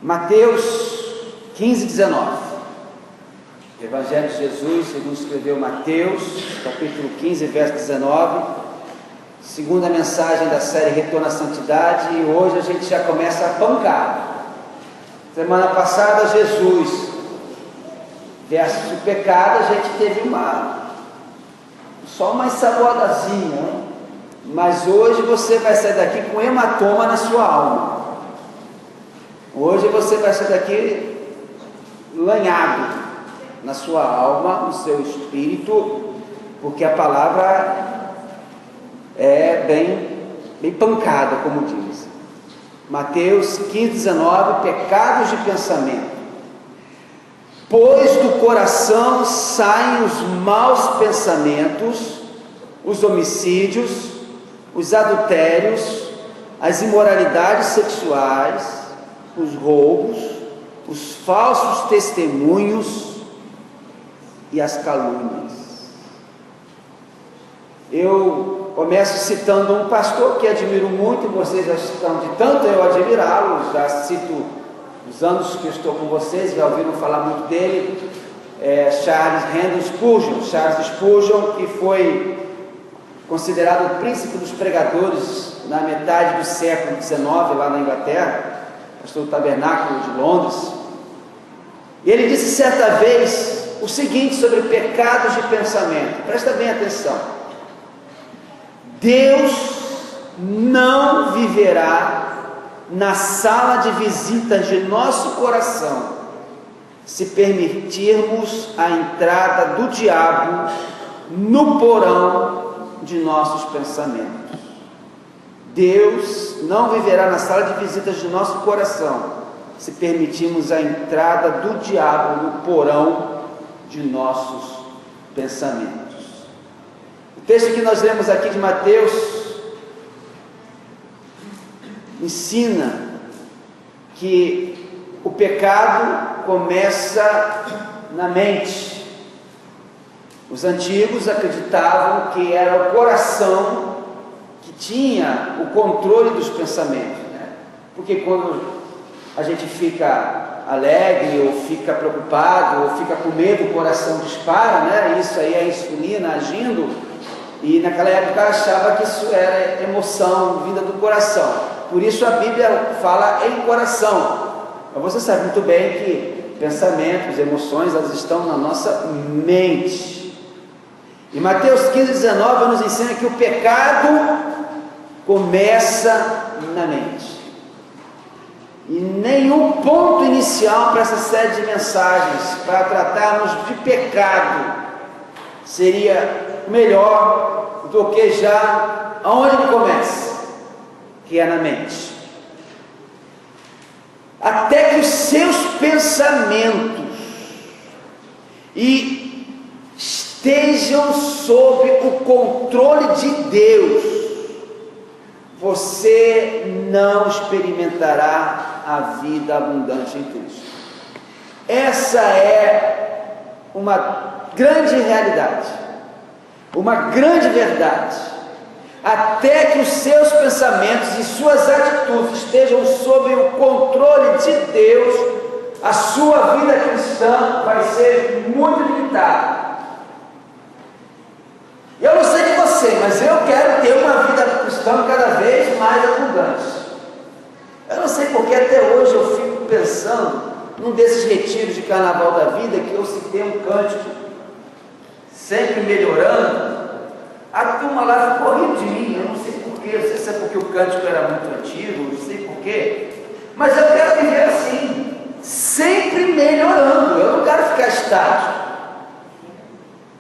Mateus 15, 19. Evangelho de Jesus, segundo escreveu Mateus, capítulo 15, verso 19. Segunda mensagem da série Retorno à Santidade, e hoje a gente já começa a pancada. Semana passada, Jesus versus o pecado, a gente teve só uma ensaboadazinha, né? Mas hoje você vai sair daqui com hematoma na sua alma. Hoje você vai sair daqui lanhado na sua alma, no seu espírito, porque a palavra é bem pancada, como diz. Mateus 15, 19, pecados de pensamento. Pois do coração saem os maus pensamentos, os homicídios, os adultérios, as imoralidades sexuais, os roubos, os falsos testemunhos e as calúnias. Eu começo citando um pastor que admiro muito, vocês já estão de tanto eu admirá-lo, já cito os anos que eu estou com vocês, já ouviram falar muito dele, Charles Haddon Spurgeon. Charles Spurgeon, que foi considerado o príncipe dos pregadores na metade do século XIX, lá na Inglaterra, pastor do Tabernáculo de Londres. E ele disse certa vez o seguinte sobre pecados de pensamento, presta bem atenção: Deus não viverá na sala de visitas de nosso coração se permitirmos a entrada do diabo no porão de nossos pensamentos. Deus não viverá na sala de visitas de nosso coração se permitirmos a entrada do diabo no porão de nossos pensamentos. O texto que nós lemos aqui de Mateus ensina que o pecado começa na mente. Os antigos acreditavam que era o coração que tinha o controle dos pensamentos, né? Porque quando a gente fica alegre, ou fica preocupado, ou fica com medo, o coração dispara, né? Isso aí é a insulina agindo, e naquela época achava que isso era emoção vinda do coração. Por isso a Bíblia fala em coração. Mas você sabe muito bem que pensamentos, emoções, elas estão na nossa mente. E Mateus 15, 19 nos ensina que o pecado começa na mente. E nenhum ponto inicial para essa série de mensagens, para tratarmos de pecado, seria melhor do que já aonde ele começa, que é na mente. Até que os seus pensamentos estejam sob o controle de Deus, você não experimentará a vida abundante em Cristo. Essa é uma grande realidade, uma grande verdade. Até que os seus pensamentos e suas atitudes estejam sob o controle de Deus, a sua vida cristã vai ser muito limitada. Eu não sei de você, mas eu quero ter uma vida cristã cada vez mais abundante. Eu não sei porque até hoje eu fico pensando num desses retiros de carnaval da vida que eu citei um cântico, sempre melhorando. A turma lá ficou rindo de mim, eu não sei porquê, não sei se é porque o cântico era muito antigo, não sei porquê, mas eu quero viver assim, sempre melhorando, eu não quero ficar estático.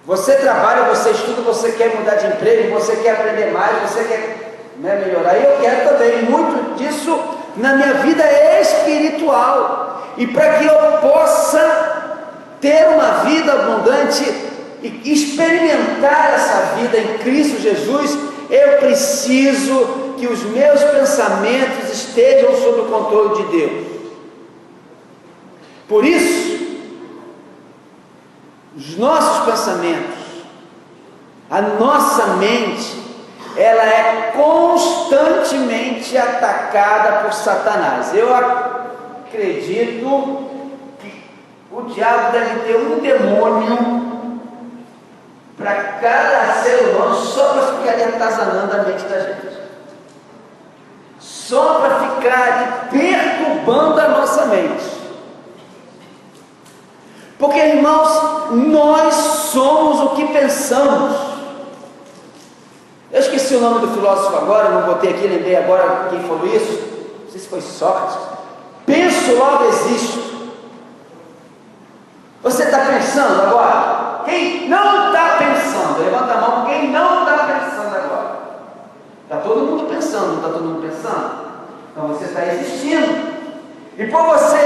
Você trabalha, você estuda, você quer mudar de emprego, você quer aprender mais, você quer melhorar, e eu quero também muito disso na minha vida espiritual, e para que eu possa ter uma vida abundante e experimentar essa vida em Cristo Jesus, eu preciso que os meus pensamentos estejam sob o controle de Deus. Por isso, os nossos pensamentos, a nossa mente, ela é constantemente atacada por Satanás. Eu acredito que o diabo deve ter um demônio para cada ser humano, só para ficar atazanando a mente da gente, só para ficar perturbando a nossa mente. Porque, irmãos, nós somos o que pensamos. Eu esqueci o nome do filósofo agora, não botei aqui, lembrei agora quem falou isso. Não sei se foi Sócrates. Penso, logo existo. Você está pensando agora? Quem não está pensando? Levanta a mão, quem não está pensando agora? Está todo mundo pensando, não está todo mundo pensando? Então você está existindo. E por você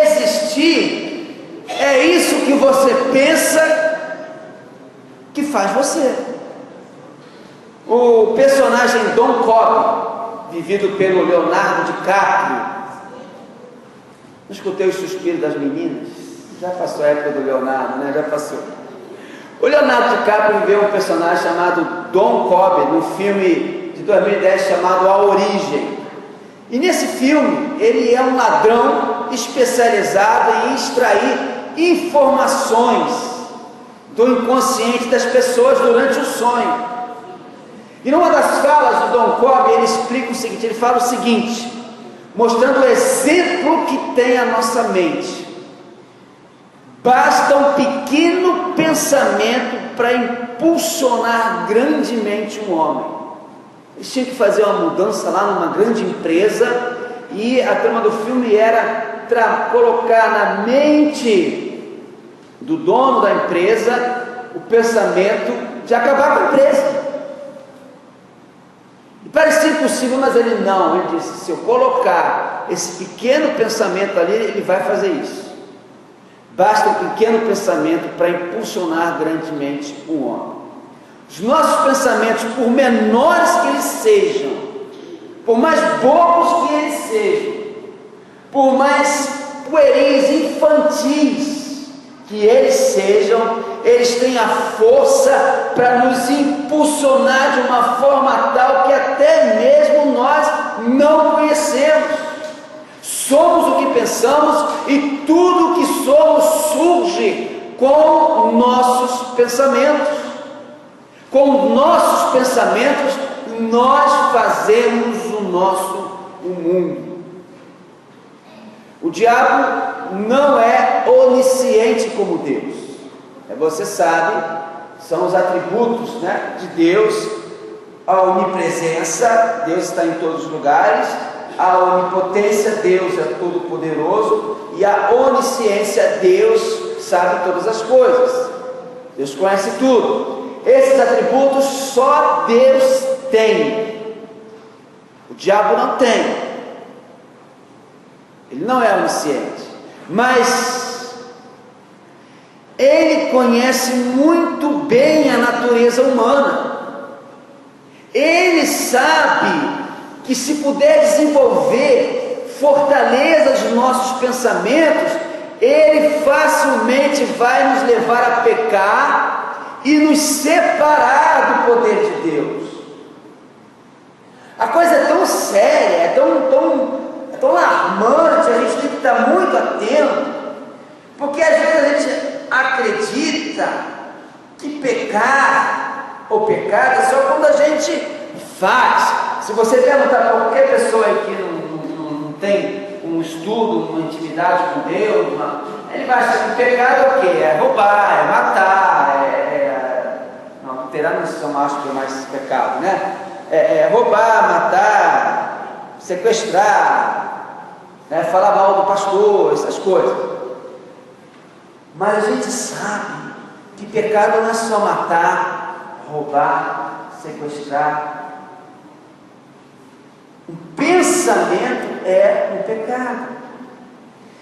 existir, é isso que você pensa que faz você. O personagem Don Cobb, vivido pelo Leonardo DiCaprio, não escutei os suspiros das meninas, já passou a época do Leonardo, né? Já passou. O Leonardo DiCaprio viveu um personagem chamado Don Cobb, no filme de 2010 chamado A Origem. E nesse filme, ele é um ladrão especializado em extrair informações do inconsciente das pessoas durante o sonho. E numa das falas do Don Cobb, ele explica o seguinte, ele fala o seguinte, mostrando o exemplo que tem a nossa mente. Basta um pequeno pensamento para impulsionar grandemente um homem. Eles tinham que fazer uma mudança lá numa grande empresa, e a trama do filme era colocar na mente do dono da empresa o pensamento de acabar com a empresa. Parecia impossível, mas ele não, ele disse, se eu colocar esse pequeno pensamento ali, ele vai fazer isso. Basta um pequeno pensamento para impulsionar grandemente um homem. Os nossos pensamentos, por menores que eles sejam, por mais bobos que eles sejam, por mais pueris, infantis que eles sejam, eles têm a força para nos impulsionar de uma forma tal que até mesmo nós não conhecemos. Somos o que pensamos, e tudo o que somos surge com nossos pensamentos. Com nossos pensamentos nós fazemos o mundo. O diabo não é onisciente como Deus. Você sabe, são os atributos, né, de Deus. A onipresença, Deus está em todos os lugares. A onipotência, Deus é todo poderoso. E a onisciência, Deus sabe todas as coisas. Deus conhece tudo. Esses atributos só Deus tem. O diabo não tem. Ele não é onisciente, mas ele conhece muito bem a natureza humana. Ele sabe que se puder desenvolver fortalezas nos nossos pensamentos, ele facilmente vai nos levar a pecar e nos separar do poder de Deus. A coisa é tão séria, é tão alarmante, a gente tem que estar muito atento, porque às vezes a gente acredita que pecar ou pecado é só quando a gente faz. Se você perguntar para qualquer pessoa que não tem um estudo, uma intimidade com Deus, ele vai achar que pecado é o quê? É roubar, é matar, não, adulterar não são, acho que é mais pecado, né? É roubar, matar, sequestrar, né? Falar mal do pastor, essas coisas. Mas a gente sabe que pecado não é só matar, roubar, sequestrar. O pensamento é um pecado.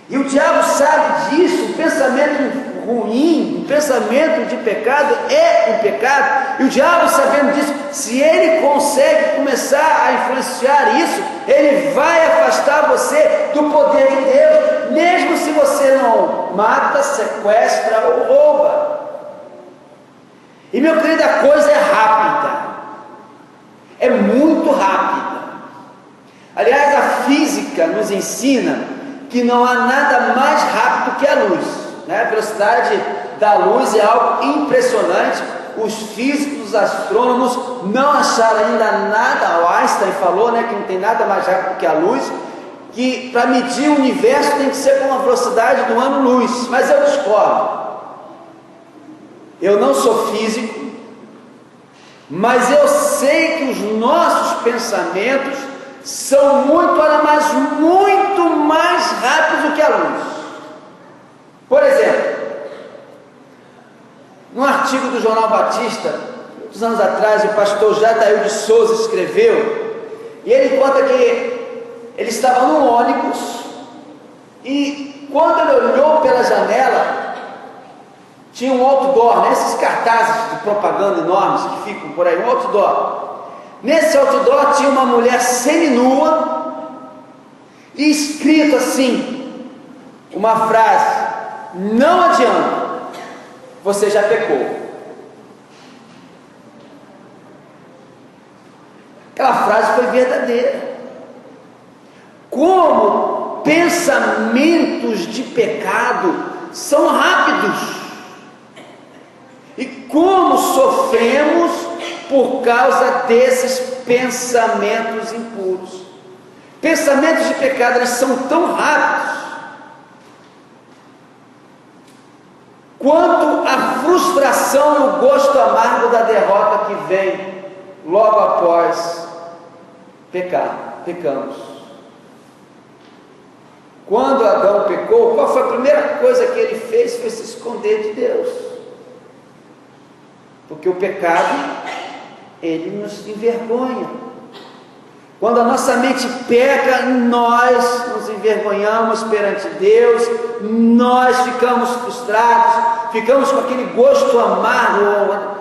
E o diabo sabe disso. O pensamento ruim, o pensamento de pecado é um pecado. E o diabo, sabendo disso, se ele consegue começar a influenciar isso, ele vai afastar você do poder de Deus, mesmo se você não mata, sequestra ou rouba. E meu querido, a coisa é rápida, é muito rápida. Aliás, a física nos ensina que não há nada mais rápido que a luz, né? A velocidade da luz é algo impressionante. Os físicos, os astrônomos não acharam ainda nada. O Einstein falou, né, que não tem nada mais rápido que a luz, que para medir o universo tem que ser com a velocidade do ano-luz. Mas eu discordo. Eu não sou físico, mas eu sei que os nossos pensamentos são muito mais rápidos do que a luz. Por exemplo, num artigo do Jornal Batista, muitos anos atrás, o pastor Jadail de Souza escreveu, e ele conta que ele estava num ônibus, e quando ele olhou pela janela, tinha um outdoor, né? Esses cartazes de propaganda enormes que ficam por aí, um outdoor. Nesse outdoor tinha uma mulher seminua e escrito assim, uma frase: não adianta, você já pecou. Aquela frase foi verdadeira. Como pensamentos de pecado são rápidos. E como sofremos por causa desses pensamentos impuros. Pensamentos de pecado, eles são tão rápidos quanto a frustração e o gosto amargo da derrota que vem logo após pecamos. Quando Adão pecou, qual foi a primeira coisa que ele fez? Foi se esconder de Deus. Porque o pecado, ele nos envergonha. Quando a nossa mente peca, nós nos envergonhamos perante Deus, nós ficamos frustrados, ficamos com aquele gosto amargo,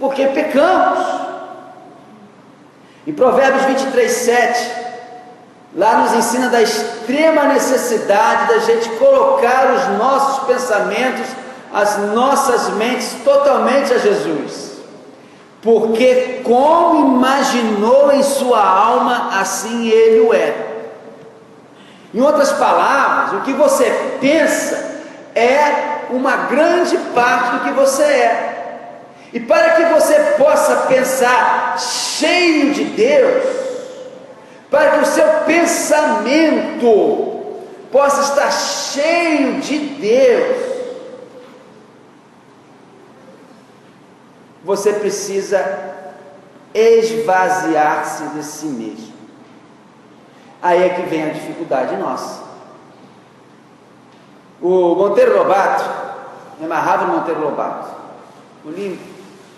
porque pecamos. Em Provérbios 23:7, lá nos ensina da extrema necessidade da gente colocar os nossos pensamentos, as nossas mentes totalmente a Jesus. Porque como imaginou em sua alma, assim ele o é. Em outras palavras, o que você pensa é uma grande parte do que você é. E para que você possa pensar cheio de Deus, para que o seu pensamento possa estar cheio de Deus, você precisa esvaziar-se de si mesmo. Aí é que vem a dificuldade nossa. O Monteiro Lobato, me amarrava no Monteiro Lobato, eu li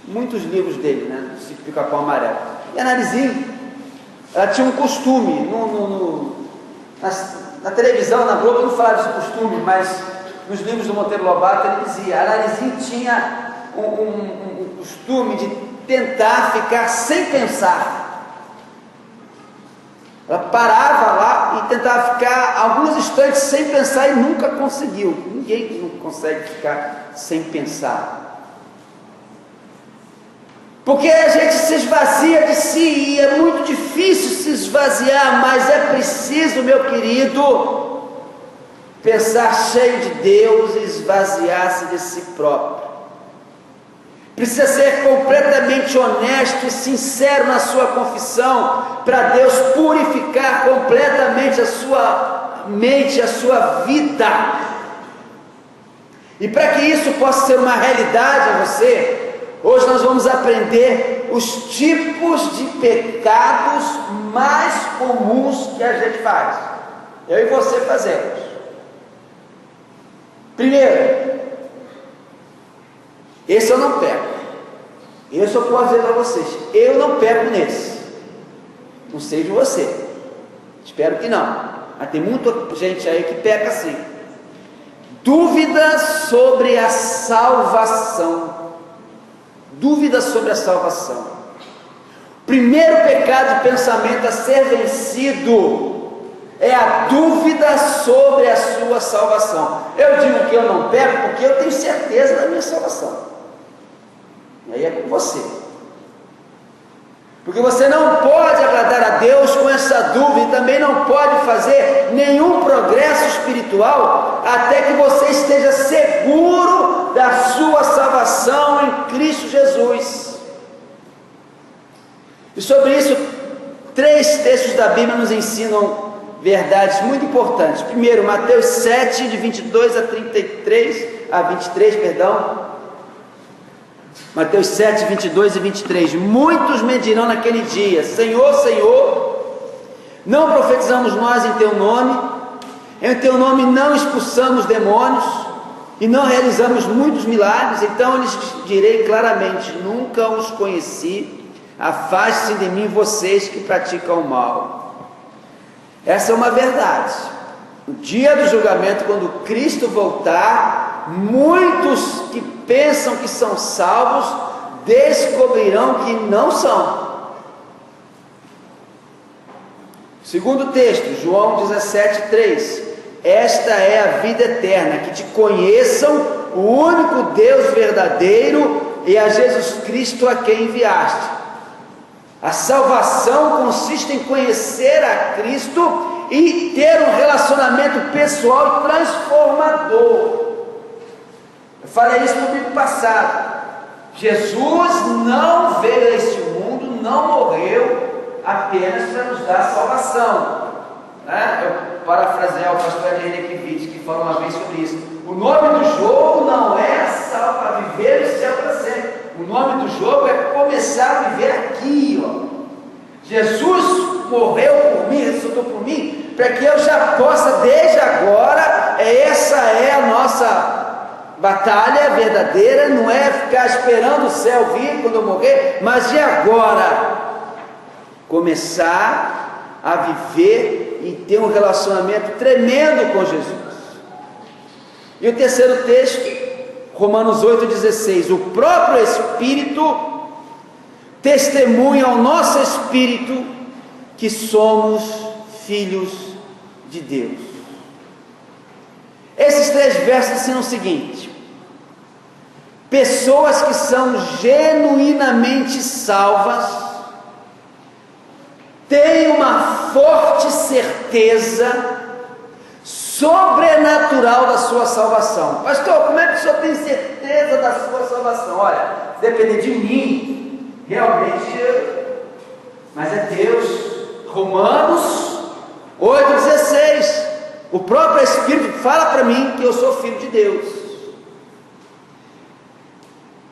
muitos livros dele, né, do Sítio Pica-Pau Amarelo. E a Narizinho, ela tinha um costume, na televisão, na Globo, não falava desse costume, mas nos livros do Monteiro Lobato ele dizia, a Narizinho tinha um costume de tentar ficar sem pensar. Ela parava lá e tentava ficar alguns instantes sem pensar e nunca conseguiu. Ninguém não consegue ficar sem pensar. Porque a gente se esvazia de si e é muito difícil se esvaziar, mas é preciso, meu querido, pensar cheio de Deus e esvaziar-se de si próprio. Precisa ser completamente honesto e sincero na sua confissão, para Deus purificar completamente a sua mente, a sua vida. E para que isso possa ser uma realidade a você, hoje nós vamos aprender os tipos de pecados mais comuns que a gente faz. Eu e você fazemos. Primeiro, esse eu não peco. Esse eu posso dizer para vocês, eu não peco nesse. Não sei de você, espero que não, mas tem muita gente aí que peca assim. Dúvida sobre a salvação. Dúvida sobre a salvação. Primeiro pecado de pensamento a ser vencido é a dúvida sobre a sua salvação. Eu digo que eu não peco porque eu tenho certeza da minha salvação. E aí é com você. Porque você não pode agradar a Deus com essa dúvida, e também não pode fazer nenhum progresso espiritual até que você esteja seguro da sua salvação em Cristo Jesus. E sobre isso, 3 textos da Bíblia nos ensinam verdades muito importantes. Primeiro, Mateus 7, de 22 a 23, perdão. Mateus 7, 22 e 23. Muitos me dirão naquele dia: Senhor, Senhor, não profetizamos nós em teu nome, em teu nome não expulsamos demônios, e não realizamos muitos milagres? Então eu lhes direi claramente: nunca os conheci, afaste-se de mim vocês que praticam o mal. Essa é uma verdade. No dia do julgamento, quando Cristo voltar, muitos que pensam que são salvos descobrirão que não são. Segundo texto, João 17:3. Esta é a vida eterna, que te conheçam, o único Deus verdadeiro, e a Jesus Cristo a quem enviaste. A salvação consiste em conhecer a Cristo e ter um relacionamento pessoal e transformador. Eu falei isso no domingo passado. Jesus não veio a este mundo, não morreu apenas para nos dar salvação. Eu parafrasear o pastor Henrique, que falou uma vez sobre isso. O nome do jogo não é para viver no céu para sempre. O nome do jogo é começar a viver aqui, Jesus morreu por mim, ressuscitou por mim, para que eu já possa, desde agora, essa é a nossa batalha verdadeira, não é ficar esperando o céu vir quando eu morrer, mas de agora, começar a viver e ter um relacionamento tremendo com Jesus. E o terceiro texto, Romanos 8,16, o próprio Espírito testemunha ao nosso espírito que somos filhos de Deus. Esses 3 versos ensinam o seguinte: pessoas que são genuinamente salvas têm uma forte certeza sobrenatural da sua salvação. Pastor, como é que o senhor tem certeza da sua salvação? Olha, se depender de mim, realmente, mas é Deus. Romanos 8,16, o próprio Espírito fala para mim que eu sou filho de Deus.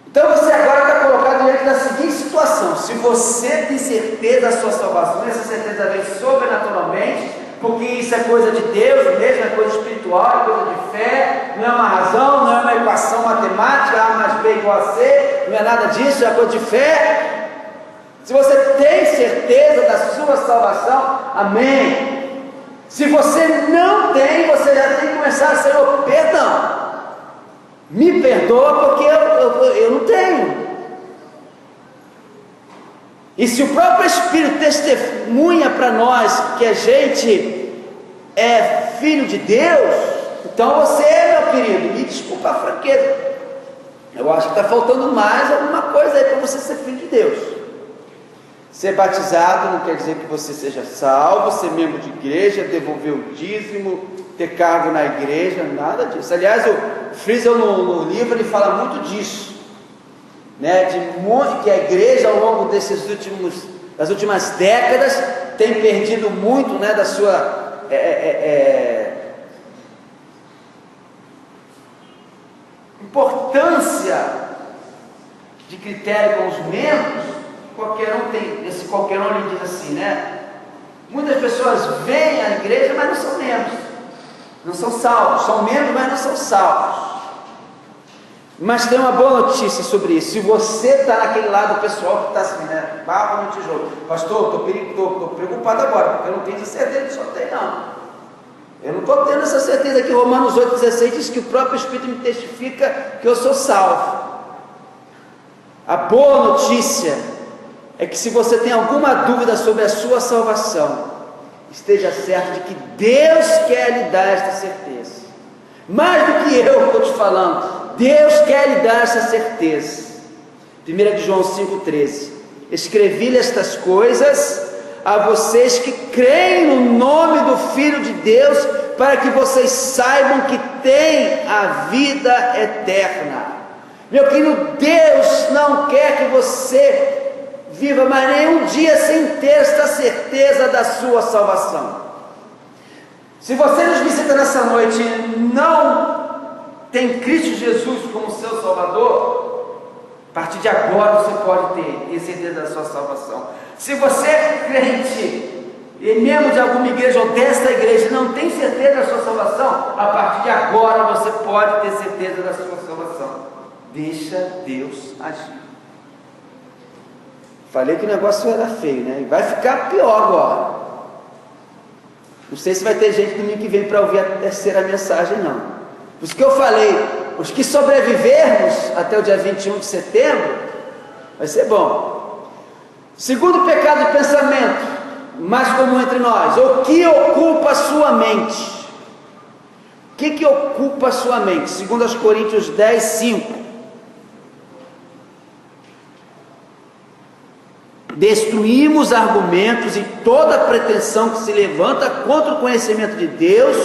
Então você agora está colocado diante da seguinte situação: se você tem certeza da sua salvação, essa certeza vem sobrenaturalmente, porque isso é coisa de Deus mesmo, é coisa espiritual, é coisa de fé, não é uma razão, não é uma equação matemática, A mais B igual a C, não é nada disso, é coisa de fé. Se você tem certeza da sua salvação, amém. Se você não tem, você já tem que começar: Senhor, perdão, me perdoa, porque eu não tenho. E se o próprio Espírito testemunha para nós que a gente é filho de Deus, então você, meu querido, me desculpa a franqueza, eu acho que está faltando mais alguma coisa aí para você ser filho de Deus. Ser batizado não quer dizer que você seja salvo, ser membro de igreja, devolver o dízimo, ter cargo na igreja, nada disso. Aliás, o Friesel no livro ele fala muito disso, né? Que a igreja ao longo das últimas décadas tem perdido muito, né, da sua importância de critério com os membros. Qualquer um tem, esse qualquer um ele diz assim, né? Muitas pessoas vêm à igreja, mas não são membros, não são salvos, são membros, mas não são salvos. Mas tem uma boa notícia sobre isso: se você está naquele lado pessoal que está assim, né? Barro no tijolo, pastor, estou preocupado agora, porque eu não tenho essa certeza que só tem, não. Eu não estou tendo essa certeza que Romanos 8,16 diz que o próprio Espírito me testifica que eu sou salvo. A boa notícia é que, se você tem alguma dúvida sobre a sua salvação, esteja certo de que Deus quer lhe dar esta certeza. Mais do que eu estou te falando, Deus quer lhe dar essa certeza. 1 João 5,13: escrevi-lhe estas coisas a vocês que creem no nome do Filho de Deus, para que vocês saibam que têm a vida eterna. Meu querido, Deus não quer que você viva mais nenhum dia sem ter esta certeza da sua salvação. Se você nos visita nessa noite e não tem Cristo Jesus como seu Salvador, a partir de agora você pode ter certeza da sua salvação. Se você é crente e membro de alguma igreja ou desta igreja e não tem certeza da sua salvação, a partir de agora você pode ter certeza da sua salvação. Deixa Deus agir. Falei que o negócio era feio, né? E vai ficar pior agora. Não sei se vai ter gente domingo que vem para ouvir a terceira mensagem, não. Por isso que eu falei, os que sobrevivermos até o dia 21 de setembro, vai ser bom. Segundo pecado de pensamento, mais comum entre nós, o que ocupa a sua mente? O que ocupa a sua mente? Segundo aos Coríntios 10, 5. Destruímos argumentos e toda pretensão que se levanta contra o conhecimento de Deus,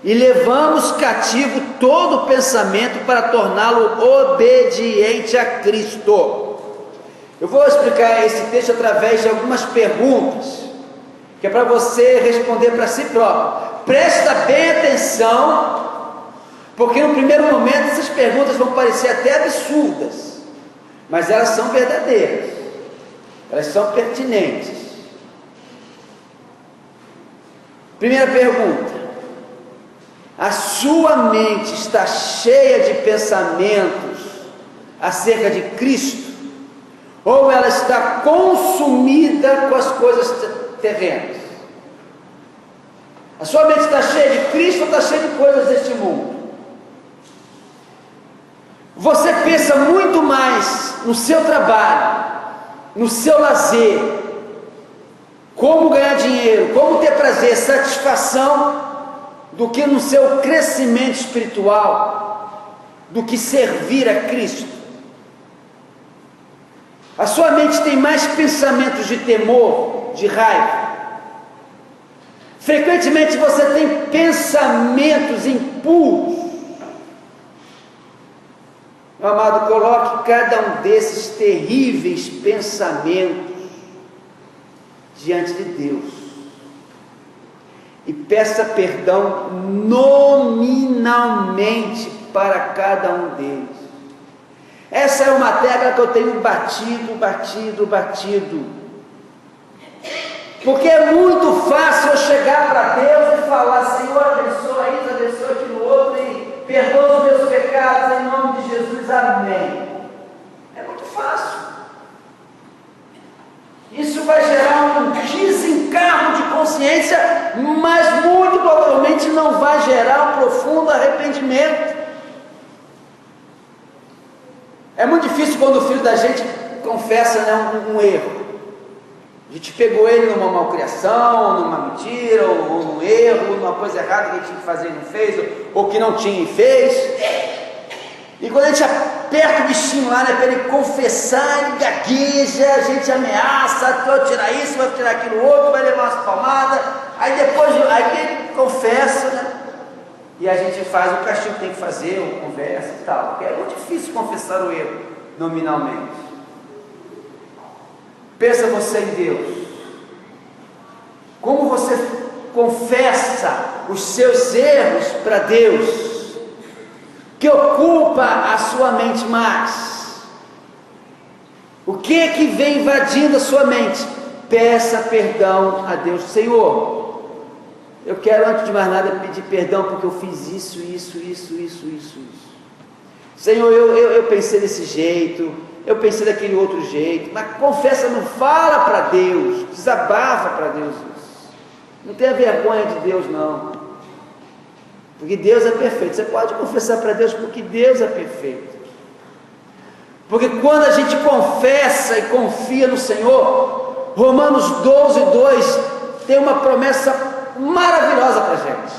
e levamos cativo todo pensamento para torná-lo obediente a Cristo. Eu vou explicar esse texto através de algumas perguntas, que é para você responder para si próprio. Presta bem atenção, porque no primeiro momento essas perguntas vão parecer até absurdas, mas elas são verdadeiras. Elas são pertinentes. Primeira pergunta: a sua mente está cheia de pensamentos acerca de Cristo? Ou ela está consumida com as coisas terrenas? A sua mente está cheia de Cristo ou está cheia de coisas deste mundo? Você pensa muito mais no seu trabalho, no seu lazer, como ganhar dinheiro, como ter prazer, satisfação, do que no seu crescimento espiritual, do que servir a Cristo. A sua mente tem mais pensamentos de temor, de raiva. Frequentemente você tem pensamentos impuros. Meu amado, coloque cada um desses terríveis pensamentos diante de Deus e peça perdão nominalmente para cada um deles. Essa é uma tecla que eu tenho batido, porque é muito fácil eu chegar para Deus e falar: Senhor, abençoa isso, abençoa aquilo outro, e perdoa os meus pecados em nome de Jesus, amém. É muito fácil. Isso vai gerar um desencargo de consciência, mas muito provavelmente não vai gerar um profundo arrependimento. É muito difícil quando o filho da gente confessa, né, um erro. A gente pegou ele numa malcriação, numa mentira, ou num erro, numa coisa errada que ele tinha que fazer e não fez, ou que não tinha e fez. E quando a gente aperta o bichinho lá, né, para ele confessar, ele gagueja, a gente ameaça: vai tirar isso, vai tirar aquilo outro, vai levar umas palmadas. Aí depois, aí ele confessa, né? E a gente faz o castigo que tem que fazer, ou conversa e tal, porque é muito difícil confessar o erro nominalmente. Pensa você em Deus. Como você confessa os seus erros para Deus? Que ocupa a sua mente mais? O que é que vem invadindo a sua mente? Peça perdão a Deus. Senhor, eu quero, antes de mais nada, pedir perdão porque eu fiz isso. Senhor, eu pensei desse jeito, eu pensei daquele outro jeito, mas confessa, não fala para Deus, desabafa para Deus isso. Não tenha vergonha de Deus, não, porque Deus é perfeito. Você pode confessar para Deus, porque Deus é perfeito. Porque quando a gente confessa e confia no Senhor, Romanos 12:2 tem uma promessa maravilhosa para a gente: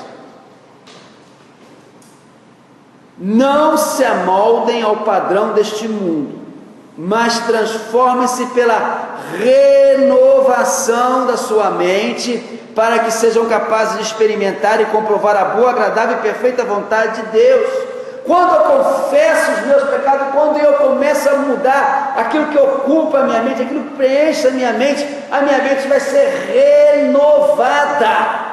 não se amoldem ao padrão deste mundo, mas transformem-se pela renovação da sua mente, para que sejam capazes de experimentar e comprovar a boa, agradável e perfeita vontade de Deus. Quando eu confesso os meus pecados, quando eu começo a mudar aquilo que ocupa a minha mente, aquilo que preenche a minha mente vai ser renovada.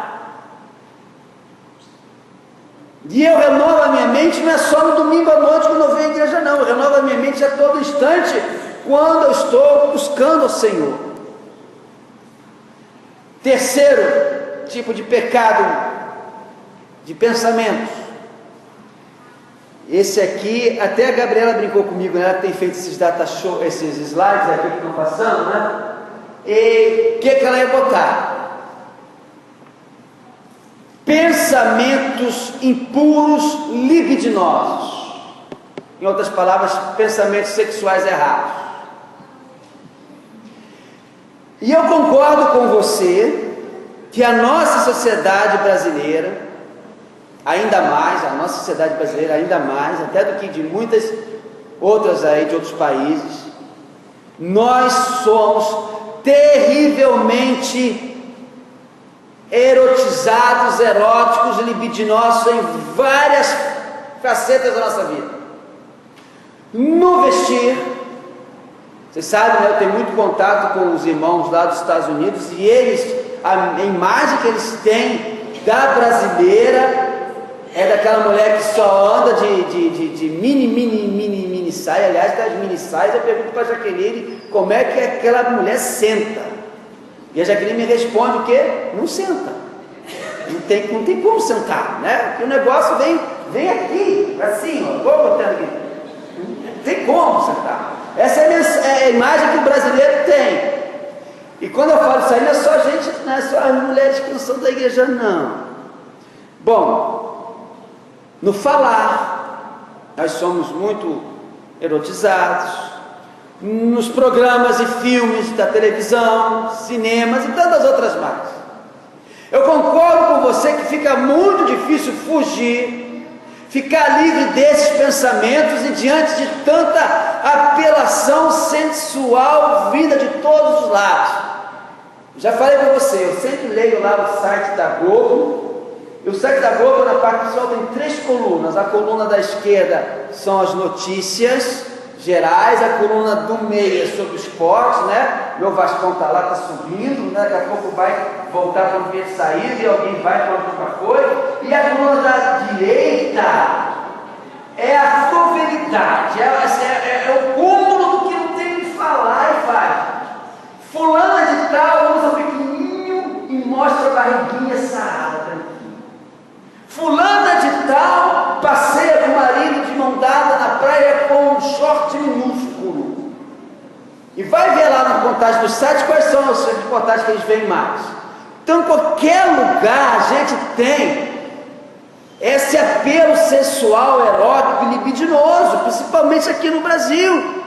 E eu renovo a minha mente não é só no domingo à noite quando eu venho à igreja, não. Eu renovo a minha mente a todo instante quando eu estou buscando o Senhor. Terceiro tipo de pecado, de pensamentos. Esse aqui, até a Gabriela brincou comigo, né? Ela tem feito esses data show, esses slides aqui que estão passando, né? E o que ela ia botar? Pensamentos impuros, libidinosos. Em outras palavras, pensamentos sexuais errados. E eu concordo com você que a nossa sociedade brasileira, ainda mais, a nossa sociedade brasileira ainda mais, até do que de muitas outras aí de outros países, nós somos terrivelmente erotizados, eróticos, libidinosos em várias facetas da nossa vida. No vestir, vocês sabem, né, eu tenho muito contato com os irmãos lá dos Estados Unidos, e eles, a imagem que eles têm da brasileira é daquela mulher que só anda de mini saia. Aliás, das mini saias, eu pergunto para a Jaqueline como é que aquela mulher senta. E a Jaqueline me responde o quê? Não senta. Não tem como sentar, né? Porque o negócio vem aqui, assim, ó. Vou botando aqui. Não tem como sentar. Essa é a imagem que o brasileiro tem. E quando eu falo isso aí, não é só gente, não é só as mulheres que não são da igreja, não. Bom, no falar, nós somos muito erotizados. Nos programas e filmes da televisão, cinemas e tantas outras mais. Eu concordo com você que fica muito difícil fugir, ficar livre desses pensamentos e diante de tanta apelação sensual vinda de todos os lados. Já falei para você, eu sempre leio lá o site da Globo, e o site da Globo, na parte principal, tem 3 colunas. A coluna da esquerda são as notícias gerais, a coluna do meio é sobre o esporte, né? Meu Vascão está lá, está subindo, né? Daqui a pouco vai voltar para o ambiente de saída e alguém vai para onde nunca foi. E a coluna da direita é a fidelidade, é o cúmulo do que não tem o que falar e faz. Fulana de tal usa pequenininho e mostra a barriguinha sarada, tranquila. Fulana de tal passeia com o marido de mão dada na praia com um short minúsculo. E vai ver lá na contagem do site quais são as reportagens que eles veem mais. Então, em qualquer lugar a gente tem esse apelo sexual, erótico e libidinoso, principalmente aqui no Brasil.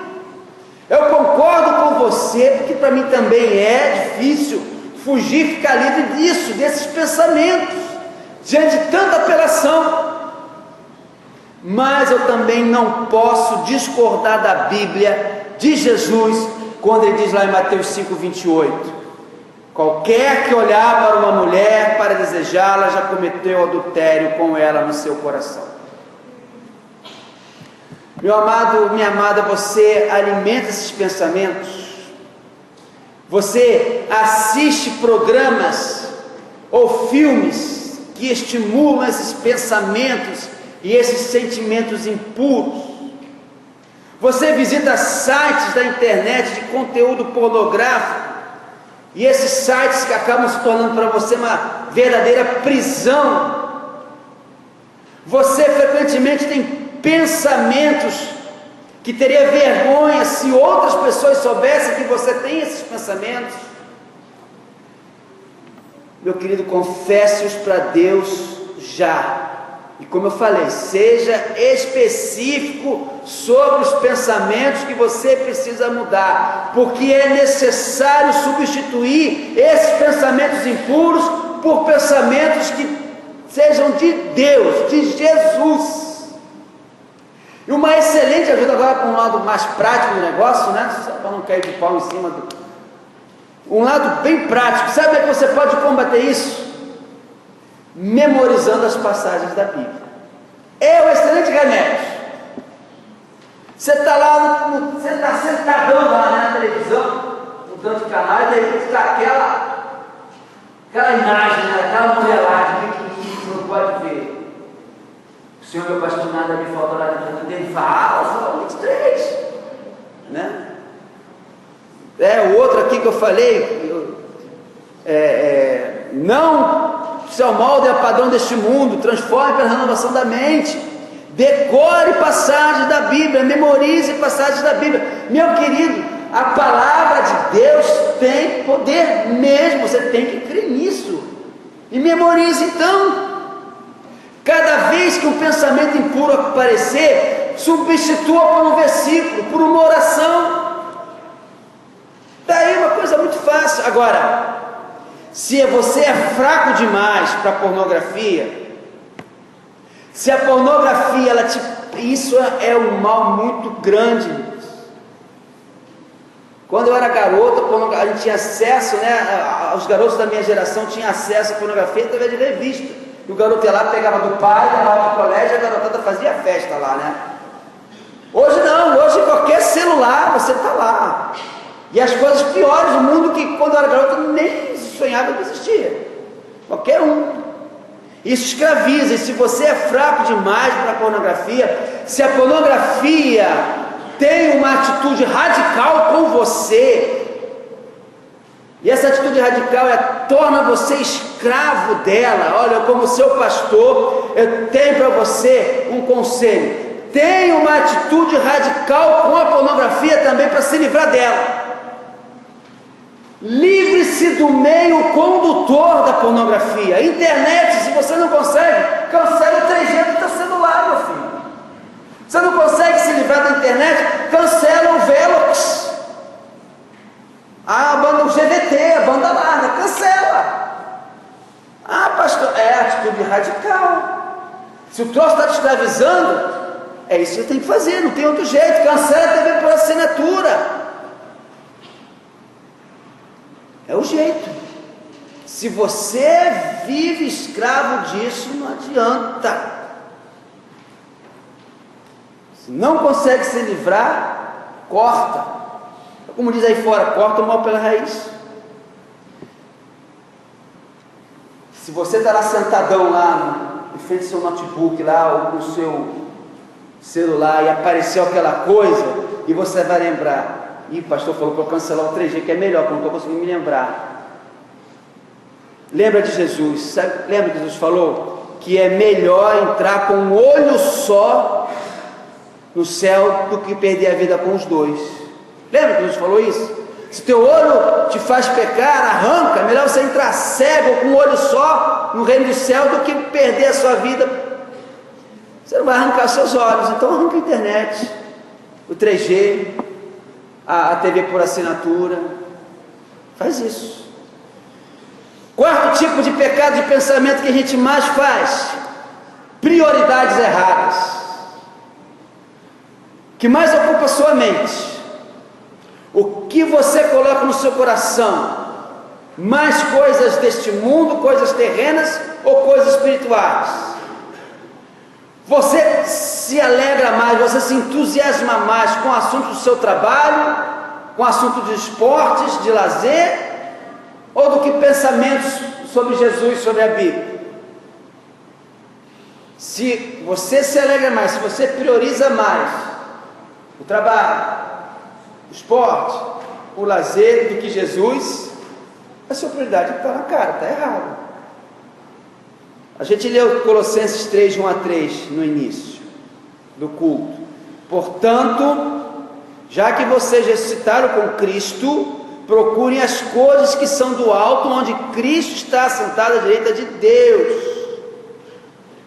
Eu concordo com você, porque para mim também é difícil fugir, ficar livre disso, desses pensamentos, diante de tanta apelação. Mas eu também não posso discordar da Bíblia, de Jesus, quando ele diz lá em Mateus 5,28: qualquer que olhar para uma mulher para desejá-la, já cometeu adultério com ela no seu coração. Meu amado, minha amada, você alimenta esses pensamentos, você assiste programas ou filmes que estimulam esses pensamentos e esses sentimentos impuros. Você visita sites da internet de conteúdo pornográfico, e esses sites que acabam se tornando para você uma verdadeira prisão. Você frequentemente tem pensamentos que teria vergonha se outras pessoas soubessem que você tem esses pensamentos. Meu querido, confesse-os para Deus já. E como eu falei, seja específico sobre os pensamentos que você precisa mudar, porque é necessário substituir esses pensamentos impuros por pensamentos que sejam de Deus, de Jesus. E uma excelente ajuda, agora para um lado mais prático do negócio, né? Só para não cair de pau em cima do... Um lado bem prático. Sabe como é que você pode combater isso? Memorizando as passagens da Bíblia. É um excelente remédio. Você está lá, você está sentadão lá, né, na televisão, mudando de canal, e aí está aquela imagem, né, aquela modelagem que você não pode ver. O Senhor, meu pastor, nada me falta lá dentro dele. Fala, Salmo 23, né? O outro aqui que eu falei, não se amolde ao padrão deste mundo, transforme pela renovação da mente, decore passagens da Bíblia, memorize passagens da Bíblia. Meu querido, a palavra de Deus tem poder mesmo, você tem que crer nisso, e memorize então. Cada vez que um pensamento impuro aparecer, substitua por um versículo, por uma oração. Daí uma coisa muito fácil. Agora, se você é fraco demais para a pornografia, se a pornografia, isso é um mal muito grande. Quando eu era garoto, a gente tinha acesso, né? Os garotos da minha geração tinham acesso à pornografia através de revista. E o garoto ia lá, pegava do pai, levava para o colégio, a garotada fazia festa lá, né? Hoje não, hoje qualquer celular você está lá. E as coisas piores do mundo que quando eu era garoto nem sonhava que existia. Qualquer um. Isso escraviza. E se você é fraco demais para a pornografia, se a pornografia tem uma atitude radical com você, e essa atitude radical torna você escravo dela. Olha, como seu pastor, eu tenho para você um conselho: tenha uma atitude radical com a pornografia também para se livrar dela. Livre-se do meio condutor da pornografia. Internet, se você não consegue, cancela o 3G do seu celular, meu filho. Você não consegue se livrar da internet, cancela o Velox, o GVT, a banda larga, cancela. Pastor, atitude radical. Se o troço está te escravizando, é isso que você tem que fazer, não tem outro jeito. Cancela a TV por assinatura. É o jeito. Se você vive escravo disso, não adianta. Se não consegue se livrar, corta. Como diz aí fora, corta o mal pela raiz. Se você está lá sentadão lá, em frente do seu notebook lá, ou no seu celular, e apareceu aquela coisa, e você vai lembrar: o pastor falou para eu cancelar o 3G, que é melhor, porque eu não estou conseguindo me lembrar. Lembra de Jesus? Sabe, lembra que Jesus falou que é melhor entrar com um olho só no céu do que perder a vida com os dois. Lembra que Jesus falou isso? Se teu olho te faz pecar, arranca. É melhor você entrar cego com um olho só no reino do céu do que perder a sua vida. Você não vai arrancar seus olhos, então arranca a internet, o 3G, a TV por assinatura. Faz isso. Quarto tipo de pecado de pensamento que a gente mais faz: prioridades erradas. O que mais ocupa a sua mente? O que você coloca no seu coração? Mais coisas deste mundo, coisas terrenas ou coisas espirituais? Você se alegra mais, você se entusiasma mais com o assunto do seu trabalho, com o assunto de esportes, de lazer, ou do que pensamentos sobre Jesus, sobre a Bíblia? Se você se alegra mais, se você prioriza mais o trabalho, o esporte, o lazer do que Jesus, a sua prioridade está na cara, está errado. A gente leu Colossenses 3, 1 a 3 no início do culto. Portanto, já que vocês ressuscitaram com Cristo, procurem as coisas que são do alto, onde Cristo está assentado à direita de Deus.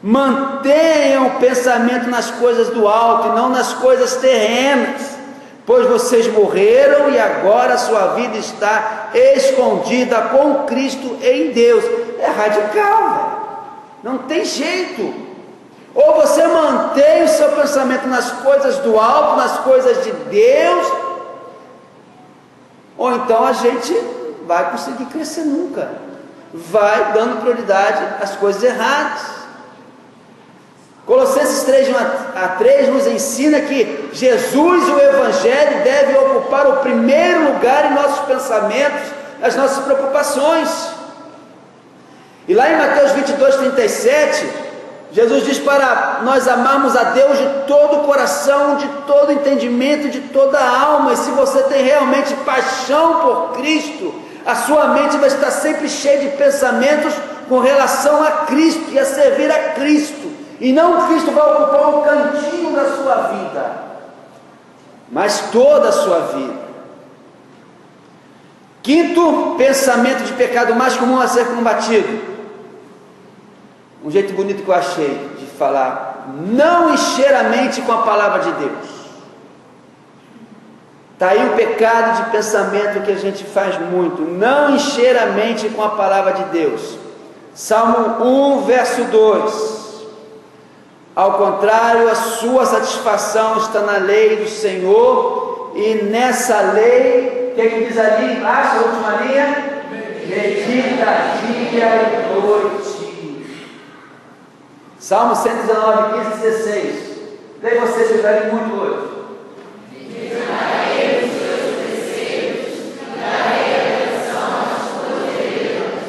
Mantenham o pensamento nas coisas do alto e não nas coisas terrenas, pois vocês morreram e agora a sua vida está escondida com Cristo em Deus. É radical, velho. Não tem jeito. Ou você mantém o seu pensamento nas coisas do alto, nas coisas de Deus, ou então a gente vai conseguir crescer nunca, vai dando prioridade às coisas erradas. Colossenses 3:1-3 nos ensina que Jesus e o Evangelho devem ocupar o primeiro lugar em nossos pensamentos, nas nossas preocupações. E lá em Mateus 22:37, Jesus diz para nós amarmos a Deus de todo o coração, de todo o entendimento, de toda a alma. E se você tem realmente paixão por Cristo, a sua mente vai estar sempre cheia de pensamentos com relação a Cristo e a servir a Cristo. E não Cristo vai ocupar um cantinho da sua vida, mas toda a sua vida. Quinto pensamento de pecado mais comum a ser combatido. Um jeito bonito que eu achei de falar: não encher a mente com a palavra de Deus. Está aí o pecado de pensamento que a gente faz muito: não encher a mente com a palavra de Deus. Salmo 1, verso 2: ao contrário, a sua satisfação está na lei do Senhor, e nessa lei, o que diz ali embaixo, a última linha? Medita dia e noite. Salmo 119, 15-16. Leia vocês que valem muito hoje. Meditarei nos seus preceitos, darei atenção às coisas de Deus.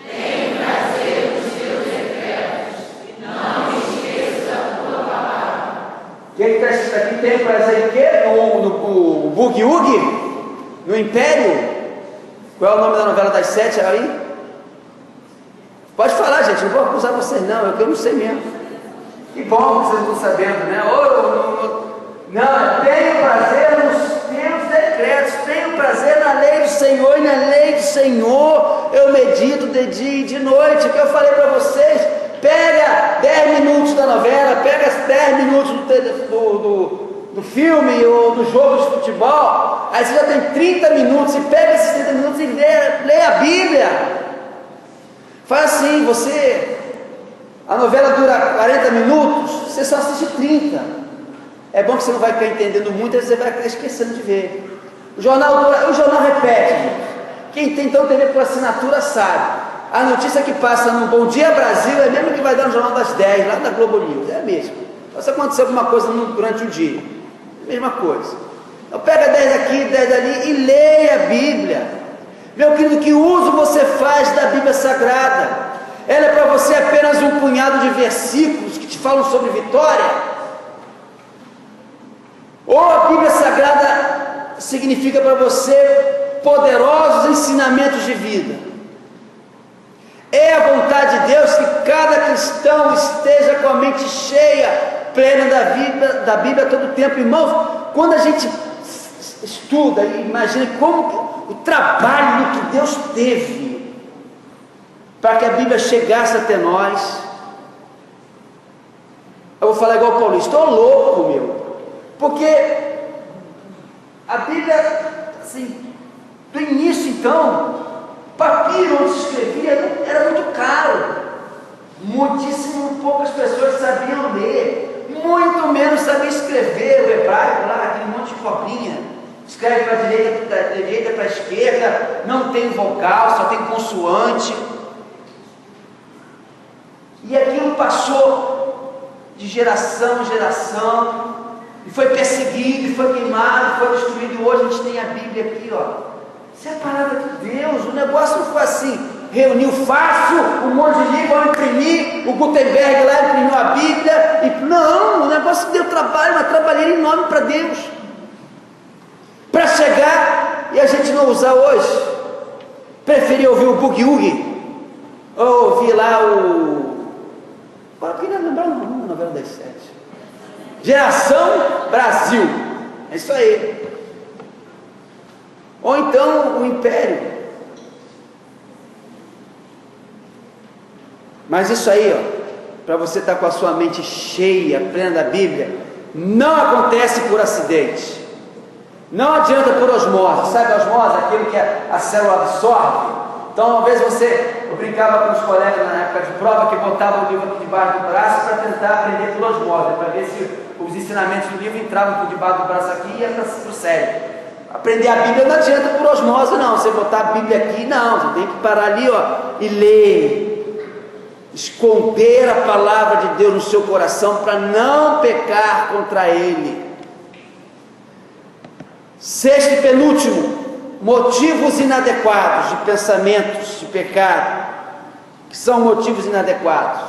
Tenho prazer nos teus decretos, não me esqueça da tua palavra. O que está escrito aqui? Tenho prazer em quê? No Bugue-Ugue? No Império? Qual é o nome da novela das 7 aí? Pode falar, gente, não vou acusar vocês não, eu não sei mesmo. Que bom que vocês estão sabendo, né? Não, tenho prazer nos teus decretos, tenho prazer na lei do Senhor, e na lei do Senhor eu medito de dia e de noite. O que eu falei para vocês, pega 10 minutos da novela, pega 10 minutos do filme ou do jogo de futebol, aí você já tem 30 minutos, e pega esses 30 minutos e lê a Bíblia. Faz assim, a novela dura 40 minutos, você só assiste 30. É bom que você não vai ficar entendendo muito, aí você vai ficar esquecendo de ver. O jornal repete, gente. Quem tem então TV por assinatura sabe. A notícia que passa no Bom Dia Brasil é mesmo que vai dar no Jornal das 10, lá da Globo News, é mesmo. Se acontecer alguma coisa durante o dia, mesma coisa. Então pega 10 aqui, 10 ali e leia a Bíblia. Meu querido, que uso você faz da Bíblia Sagrada? Ela é para você apenas um punhado de versículos que te falam sobre vitória? Ou a Bíblia Sagrada significa para você poderosos ensinamentos de vida? É a vontade de Deus que cada cristão esteja com a mente cheia, plena da Bíblia todo o tempo. Irmãos, quando a gente estuda e imagina como o trabalho que Deus teve para que a Bíblia chegasse até nós. Eu vou falar igual o Paulo, estou louco, meu, porque a Bíblia, assim, do início então, o papiro onde se escrevia era muito caro, muitíssimo poucas pessoas sabiam ler, muito menos sabiam escrever o hebraico lá, aquele monte de cobrinha. Escreve para a direita, para a esquerda, não tem vogal, só tem consoante. E aquilo passou de geração em geração, e foi perseguido, e foi queimado, e foi destruído. E hoje a gente tem a Bíblia aqui, ó. Isso é a palavra de Deus. O negócio não foi assim, reuniu fácil, um monte de livro, vamos imprimir, o Gutenberg lá imprimiu a Bíblia. Não, o negócio deu trabalho, uma trabalheira enorme para Deus, para chegar e a gente não usar hoje. Preferia ouvir o Bugue-Ugue, ou ouvir lá agora eu queria lembrar o nome da novela das 7, Geração Brasil, é isso aí. Ou então o Império. Mas isso aí, ó, para você estar com a sua mente cheia, plena da Bíblia, não acontece por acidente. Não adianta por osmose. Sabe a osmose? Aquilo que a célula absorve. Então, uma vez eu brincava com os colegas na época de prova que botava o livro aqui debaixo do braço para tentar aprender por osmose, para ver se os ensinamentos do livro entravam por debaixo do braço aqui e ia para o cérebro. Aprender a Bíblia não adianta por osmose, não. Você botar a Bíblia aqui, não. Você tem que parar ali, e ler. Esconder a palavra de Deus no seu coração para não pecar contra Ele. Sexto e penúltimo. Motivos inadequados de pensamentos de pecado. Que são motivos inadequados?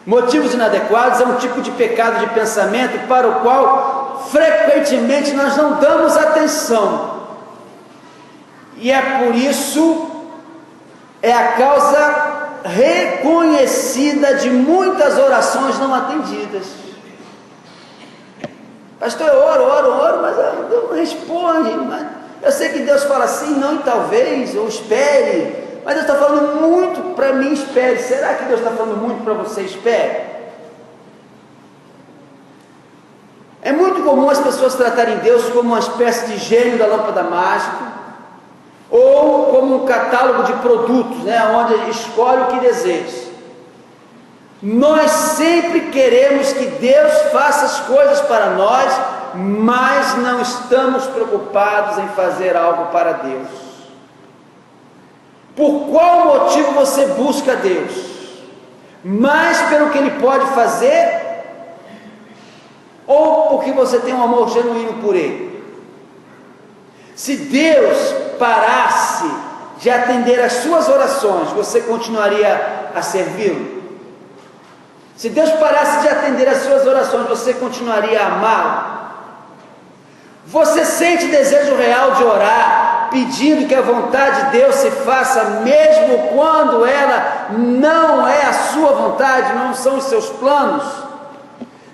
Motivos inadequados é um tipo de pecado de pensamento para o qual frequentemente nós não damos atenção. E é por isso, é a causa reconhecida de muitas orações não atendidas. Pastor, eu oro, mas Deus não responde. Eu sei que Deus fala assim, não e talvez, ou espere. Mas Deus está falando muito para mim, espere. Será que Deus está falando muito para você, espere? É muito comum as pessoas tratarem Deus como uma espécie de gênio da lâmpada mágica, ou como um catálogo de produtos, onde escolhe o que deseja. Nós sempre queremos que Deus faça as coisas para nós, mas não estamos preocupados em fazer algo para Deus. Por qual motivo você busca Deus? Mais pelo que Ele pode fazer, ou porque você tem um amor genuíno por Ele? Se Deus parasse de atender as suas orações, você continuaria a servi-lo? Se Deus parasse de atender as suas orações, você continuaria a amá-lo? Você sente desejo real de orar, pedindo que a vontade de Deus se faça, mesmo quando ela não é a sua vontade, não são os seus planos?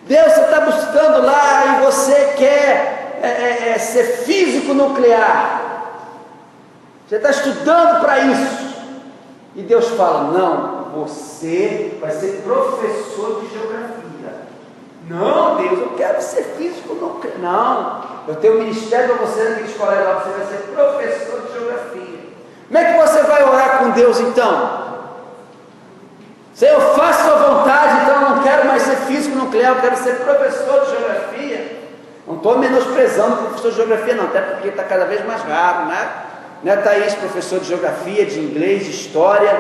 Deus, você está buscando lá e você quer ser físico nuclear. Você está estudando para isso. E Deus fala, não, você vai ser professor de geografia. Não, Deus, eu quero ser físico nuclear. Não, eu tenho um ministério para você naquele colégio lá, você vai ser professor de geografia. Como é que você vai orar com Deus então? Se eu faço a vontade, então eu não quero mais ser físico nuclear, eu quero ser professor de geografia. Não estou menosprezando o professor de geografia não, até porque está cada vez mais raro, né? Thaís, professor de geografia, de inglês, de história.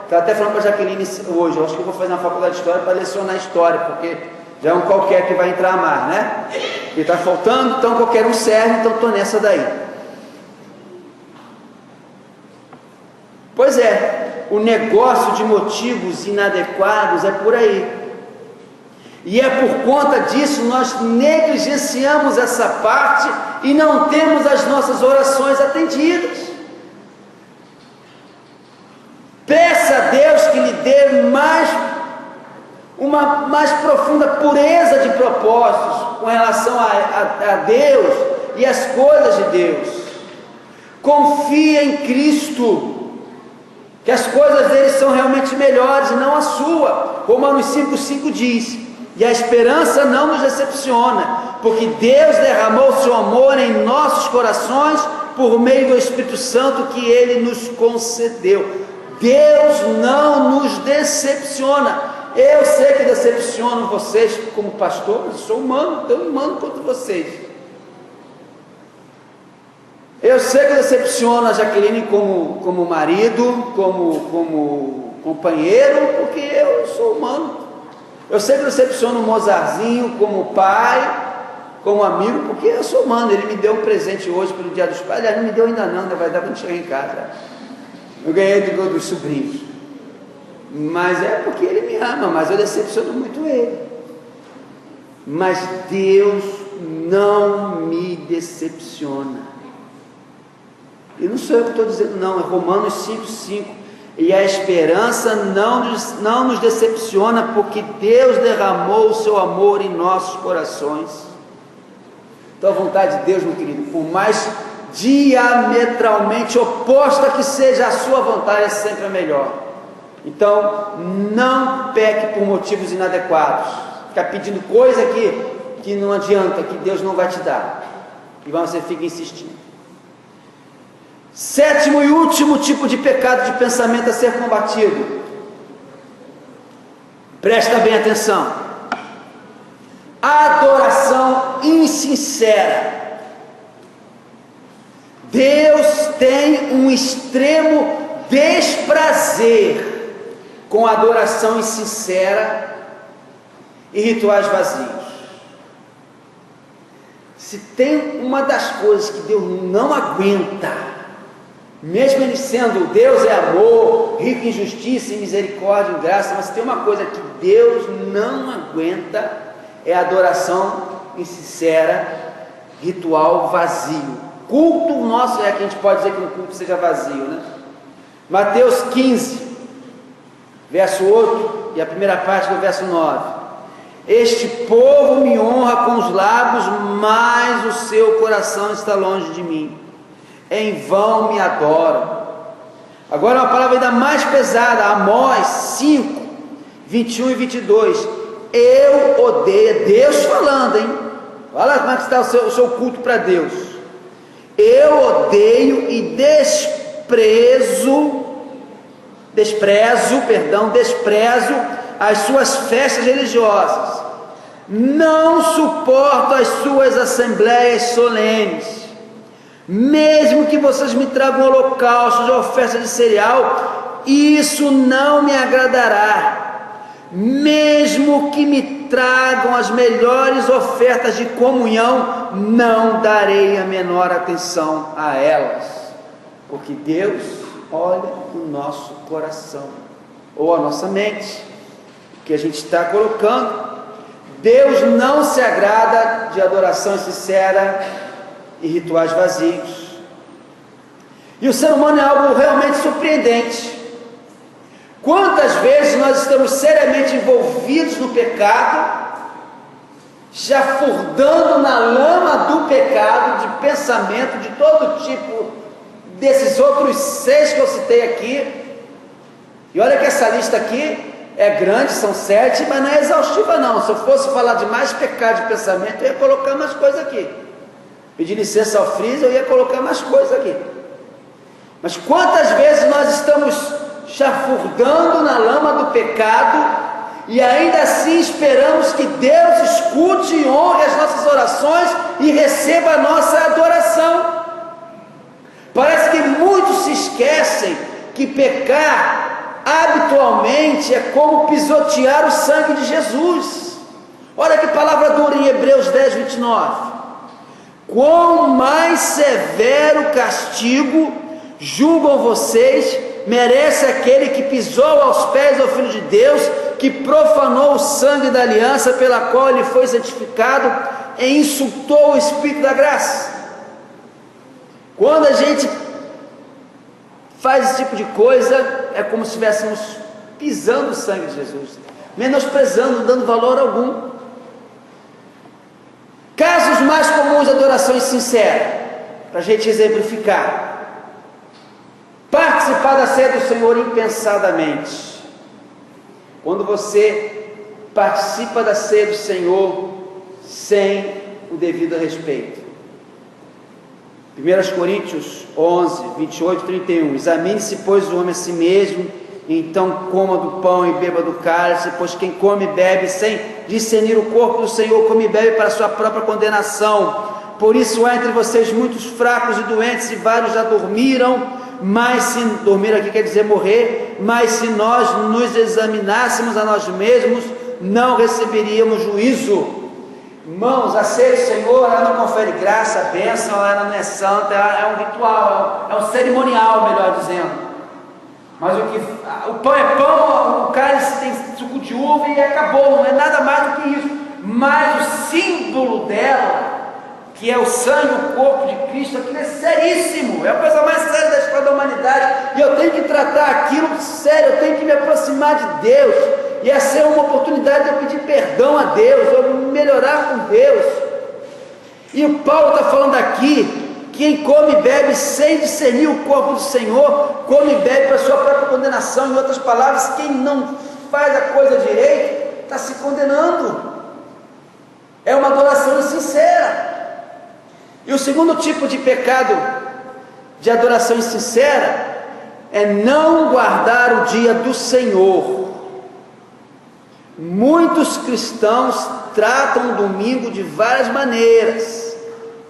Estava até falando para a Jaqueline hoje, eu acho que eu vou fazer na faculdade de história para lecionar história, porque já é um qualquer que vai entrar a mar, né? E está faltando, então qualquer um serve, então estou nessa daí. Pois é, o negócio de motivos inadequados é por aí. E é por conta disso nós negligenciamos essa parte e não temos as nossas orações atendidas. Peça a Deus que lhe dê uma mais profunda pureza de propósitos com relação a Deus e as coisas de Deus. Confie em Cristo, que as coisas dele são realmente melhores e não a sua. Romanos 5,5 diz: e a esperança não nos decepciona, porque Deus derramou o seu amor em nossos corações por meio do Espírito Santo que Ele nos concedeu. Deus não nos decepciona. Eu sei que decepciono vocês como pastor, mas eu sou humano, então humano contra vocês. Eu sei que decepciono a Jaqueline como marido, como companheiro, porque eu sou humano. Eu sei que decepciono o Mozarzinho como pai, como amigo, porque eu sou humano. Ele me deu um presente hoje pelo Dia dos Pais. Aliás, não me deu ainda não, vai dar quando chegar em casa. Eu ganhei dos sobrinhos. Mas é porque ele me ama, mas eu decepciono muito ele. Mas Deus não me decepciona. E não sou eu que estou dizendo não, é Romanos 5,5. E a esperança não nos decepciona, porque Deus derramou o seu amor em nossos corações. Então a vontade de Deus, meu querido, por mais diametralmente oposta que seja a sua vontade, é sempre a melhor. Então não peque por motivos inadequados, ficar pedindo coisa que não adianta, que Deus não vai te dar, e você fica insistindo. Sétimo e último tipo de pecado de pensamento a ser combatido. Presta bem atenção. Adoração insincera. Deus tem um extremo desprazer com adoração insincera e rituais vazios. Se tem uma das coisas que Deus não aguenta, mesmo Ele sendo Deus é amor, rico em justiça, em misericórdia, em graça, mas se tem uma coisa que Deus não aguenta, é a adoração insincera, ritual vazio. Culto nosso é que a gente pode dizer que um culto seja vazio, né? Mateus 15, verso 8 e a primeira parte do verso 9. Este povo me honra com os lábios, mas o seu coração está longe de mim. Em vão me adoram. Agora uma palavra ainda mais pesada, Amós 5, 21 e 22. Eu odeio, Deus falando, hein? Olha como é que está o seu culto para Deus. Eu odeio e desprezo as suas festas religiosas. Não suporto as suas assembleias solenes. Mesmo que vocês me tragam holocaustos ou oferta de cereal, isso não me agradará. Mesmo que me tragam as melhores ofertas de comunhão, não darei a menor atenção a elas, porque Deus olha o nosso coração, ou a nossa mente, o que a gente está colocando. Deus não se agrada de adoração sincera e rituais vazios. E o ser humano é algo realmente surpreendente. Quantas vezes nós estamos seriamente envolvidos no pecado, já furdando na lama do pecado, de pensamento, de todo tipo, desses outros 6 que eu citei aqui. E olha que essa lista aqui é grande, são 7, mas não é exaustiva não. Se eu fosse falar de mais pecado de pensamento, eu ia colocar mais coisas aqui. Pedir licença ao freezer, eu ia colocar mais coisas aqui. Mas quantas vezes nós estamos chafurdando na lama do pecado e ainda assim esperamos que Deus escute e honre as nossas orações e receba a nossa adoração? Parece que muitos se esquecem que pecar habitualmente é como pisotear o sangue de Jesus. Olha que palavra dura em Hebreus 10, 29. Quão mais severo castigo julgam vocês merece aquele que pisou aos pés ao Filho de Deus, que profanou o sangue da aliança pela qual ele foi santificado e insultou o Espírito da graça. Quando a gente faz esse tipo de coisa, é como se estivéssemos pisando o sangue de Jesus, menosprezando, não dando valor algum. Casos mais comuns de adoração sincera, para a gente exemplificar: participar da ceia do Senhor impensadamente. Quando você participa da ceia do Senhor sem o devido respeito. 1 Coríntios 11, 28 e 31. Examine-se, pois, o homem a si mesmo, e então coma do pão e beba do cálice, pois quem come e bebe sem discernir o corpo do Senhor, come e bebe para a sua própria condenação. Por isso há entre vocês muitos fracos e doentes, e vários já dormiram. Mas se dormir aqui quer dizer morrer, mas se nós nos examinássemos a nós mesmos, não receberíamos juízo. Irmãos, a ceia do Senhor, ela não confere graça, bênção, ela não é santa, é um ritual, é um cerimonial, melhor dizendo. Mas o pão é pão, o cálice tem suco de uva e acabou, não é nada mais do que isso. Mas o símbolo dela, que é o sangue, o corpo de Cristo, aquilo é seríssimo, é a coisa mais séria da história da humanidade, e eu tenho que tratar aquilo sério, eu tenho que me aproximar de Deus, e essa é uma oportunidade de eu pedir perdão a Deus, eu melhorar com Deus. E o Paulo está falando aqui, quem come e bebe sem discernir o corpo do Senhor, come e bebe para a sua própria condenação. Em outras palavras, quem não faz a coisa direito, está se condenando, é uma adoração insincera. E o segundo tipo de pecado de adoração sincera é não guardar o dia do Senhor. Muitos cristãos tratam o domingo de várias maneiras.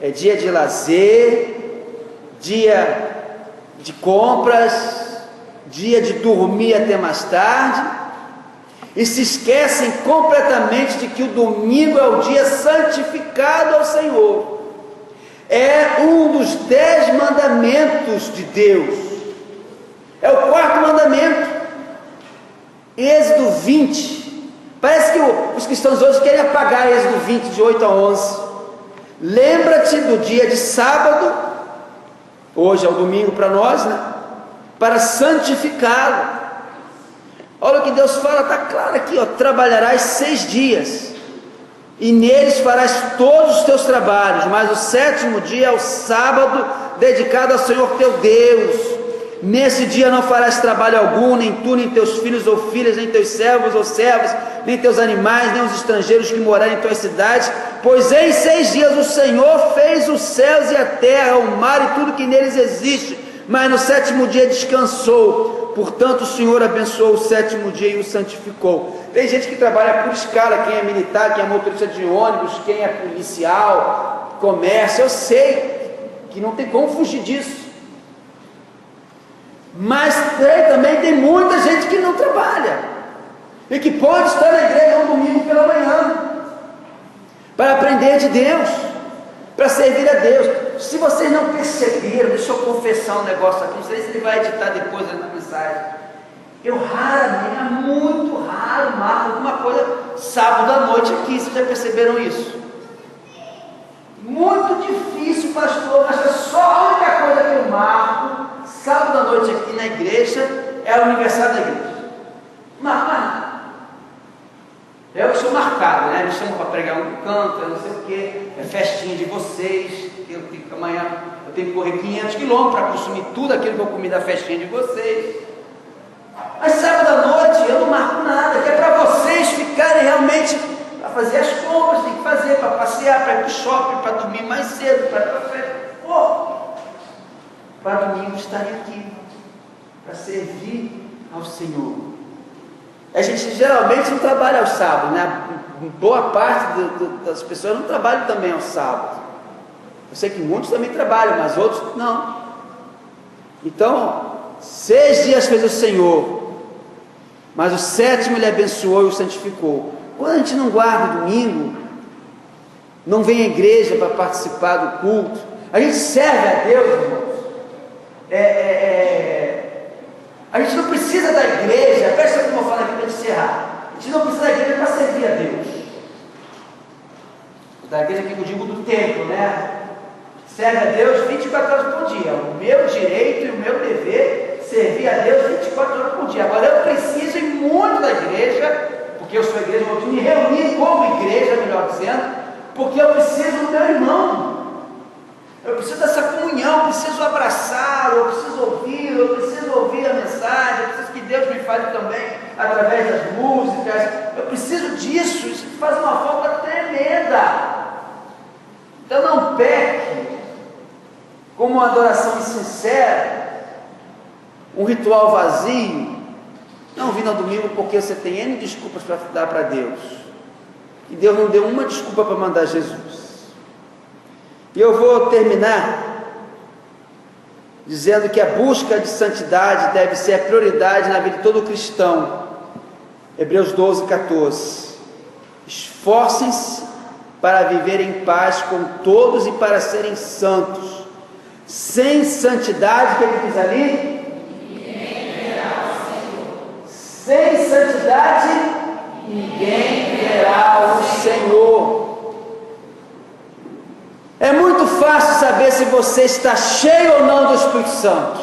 É dia de lazer, dia de compras, dia de dormir até mais tarde, e se esquecem completamente de que o domingo é o dia santificado ao Senhor. É um dos 10 mandamentos de Deus. É o 4º mandamento. Êxodo 20. Parece que os cristãos hoje querem apagar Êxodo 20, de 8 a 11. Lembra-te do dia de sábado, hoje é o domingo para nós, né? Para santificá-lo. Olha o que Deus fala, está claro aqui, ó: trabalharás 6 dias, e neles farás todos os teus trabalhos, mas o 7º dia é o sábado, dedicado ao Senhor teu Deus. Nesse dia não farás trabalho algum, nem tu, nem teus filhos ou filhas, nem teus servos ou servas, nem teus animais, nem os estrangeiros que morarem em tuas cidades, pois em 6 dias o Senhor fez os céus e a terra, o mar e tudo que neles existe, mas no 7º dia descansou. Portanto o Senhor abençoou o 7º dia e o santificou. Tem gente que trabalha por escala, quem é militar, quem é motorista de ônibus, quem é policial, comércio, eu sei que não tem como fugir disso. Mas também tem muita gente que não trabalha e que pode estar na igreja um domingo pela manhã para aprender de Deus, para servir a Deus. Se vocês não perceberam, deixa eu confessar um negócio aqui, não sei se ele vai editar depois na mensagem. Eu raramente, é muito raro, marco alguma coisa sábado à noite aqui. Vocês já perceberam isso? Muito difícil, pastor, mas é só a única coisa que eu marco sábado à noite aqui na igreja é o aniversário da igreja. Marcar. Eu sou marcado, né? Me chamam para pregar um canto, eu não sei o que, é festinha de vocês. Amanhã eu tenho que correr 500 quilômetros para consumir tudo aquilo que eu comi da festinha de vocês. Mas sábado à noite eu não marco nada, que é para vocês ficarem realmente para fazer as compras, tem que fazer, para passear, para ir para o shopping, para dormir mais cedo, para ir para a festa. Para domingo estarem aqui, para servir ao Senhor. A gente geralmente não trabalha aos sábados, né? Boa parte das pessoas não trabalham também aos sábados. Eu sei que muitos também trabalham, mas outros não. Então, 6 dias fez o Senhor, mas o 7º Ele abençoou e o santificou. Quando a gente não guarda o domingo, não vem à igreja para participar do culto, a gente serve a Deus, irmãos. A gente não precisa da igreja, presta como eu falo aqui para encerrar. A gente não precisa da igreja para servir a Deus. Da igreja que eu digo do templo, né? Serve a Deus 24 horas por dia. O meu direito e o meu dever servir a Deus 24 horas por dia. Agora eu preciso ir muito da igreja, porque eu sou igreja, eu vou me reunir como igreja, melhor dizendo, porque eu preciso do meu irmão. Eu preciso dessa comunhão, eu preciso abraçá-lo, eu preciso ouvir a mensagem, eu preciso que Deus me fale também através das músicas, eu preciso disso, isso faz uma falta tremenda. Então não peque como uma adoração insincera, um ritual vazio, não vindo ao domingo porque você tem N desculpas para dar para Deus, e Deus não deu uma desculpa para mandar Jesus. E eu vou terminar dizendo que a busca de santidade deve ser a prioridade na vida de todo cristão. Hebreus 12, 14. Esforcem-se para viver em paz com todos e para serem santos. Sem santidade, o que ele diz ali? Ninguém verá o Senhor. Sem santidade, ninguém verá o Senhor. É muito fácil saber se você está cheio ou não do Espírito Santo.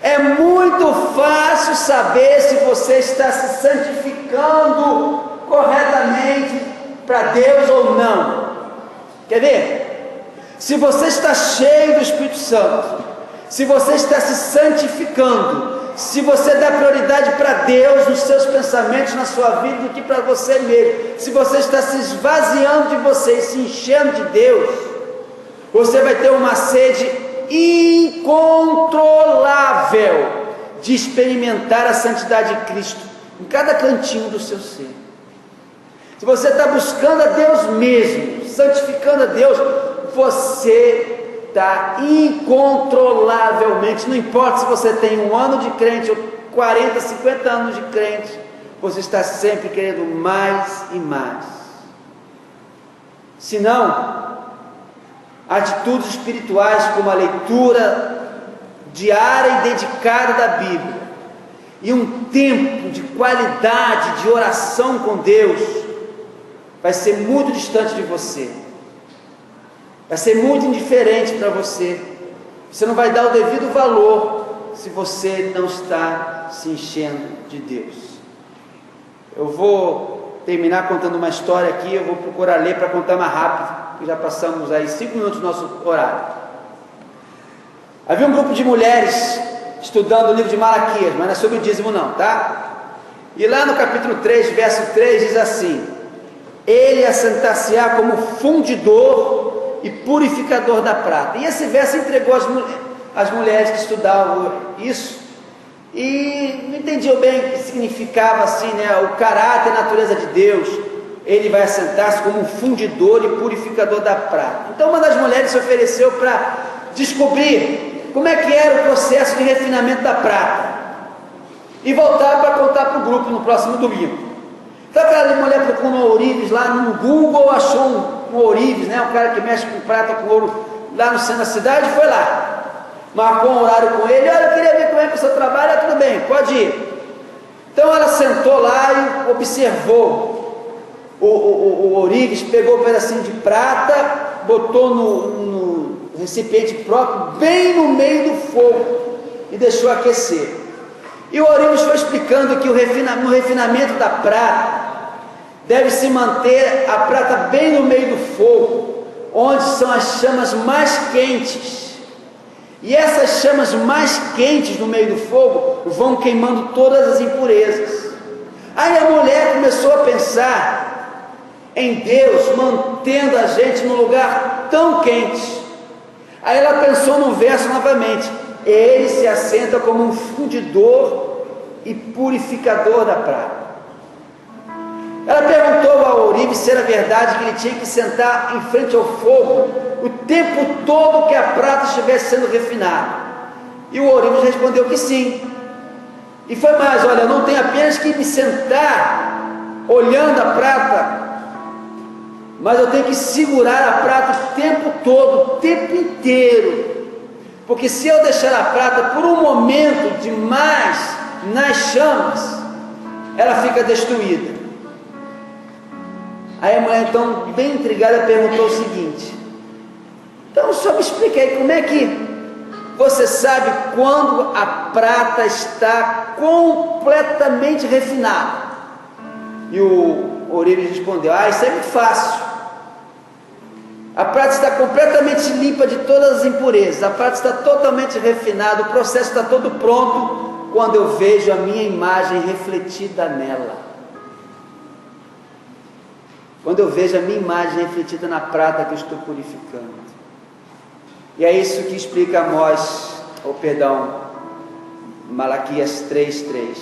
É muito fácil saber se você está se santificando corretamente para Deus ou não. Quer ver? Se você está cheio do Espírito Santo, se você está se santificando, se você dá prioridade para Deus nos seus pensamentos, na sua vida, do que para você mesmo, se você está se esvaziando de você e se enchendo de Deus, você vai ter uma sede incontrolável de experimentar a santidade de Cristo em cada cantinho do seu ser. Se você está buscando a Deus mesmo, santificando a Deus, você está incontrolavelmente, não importa se você tem 1 ano de crente ou 40, 50 anos de crente, você está sempre querendo mais e mais. Se não, atitudes espirituais como a leitura diária e dedicada da Bíblia e um tempo de qualidade de oração com Deus vai ser muito distante de você, vai ser muito indiferente para você. Você não vai dar o devido valor se você não está se enchendo de Deus. Eu vou terminar contando uma história aqui, eu vou procurar ler para contar mais rápido, porque já passamos aí 5 minutos do nosso horário. Havia um grupo de mulheres estudando o livro de Malaquias, mas não é sobre o dízimo não, tá? E lá no capítulo 3, verso 3, diz assim: ele assentar-se-á como fundidor e purificador da prata. E esse verso entregou as mulheres que estudavam isso, e não entendiam bem o que significava assim, né? O caráter e a natureza de Deus. Ele vai assentar-se como fundidor e purificador da prata. Então uma das mulheres se ofereceu para descobrir como é que era o processo de refinamento da prata e voltar para contar para o grupo no próximo domingo. Então aquela mulher procurou um ourives lá no Google, achou um ourives, né? Um cara que mexe com prata, com ouro, lá no centro da cidade, foi lá, marcou um horário com ele. Olha, eu queria ver como é que o seu trabalho é. Tudo bem, pode ir. Então ela sentou lá e observou o ourives, pegou um pedacinho de prata, botou no recipiente próprio, bem no meio do fogo, e deixou aquecer. E o ourives foi explicando que no refinamento da prata deve-se manter a prata bem no meio do fogo, onde são as chamas mais quentes, e essas chamas mais quentes no meio do fogo vão queimando todas as impurezas. Aí a mulher começou a pensar em Deus mantendo a gente num lugar tão quente. Aí ela pensou no verso novamente: ele se assenta como um fundidor e purificador da prata. Ela perguntou ao ourives se era verdade que ele tinha que sentar em frente ao fogo o tempo todo que a prata estivesse sendo refinada. E o ourives respondeu que sim. E foi mais: olha, eu não tenho apenas que me sentar olhando a prata, mas eu tenho que segurar a prata o tempo todo, o tempo inteiro, porque se eu deixar a prata por um momento demais nas chamas, ela fica destruída. Aí a mulher, então, bem intrigada, perguntou o seguinte: então só me explica aí, como é que você sabe quando a prata está completamente refinada? E o ourives respondeu: isso é muito fácil. A prata está completamente limpa de todas as impurezas, a prata está totalmente refinada, o processo está todo pronto quando eu vejo a minha imagem refletida nela. Quando eu vejo a minha imagem refletida na prata que eu estou purificando. E é isso que explica Malaquias 3:3.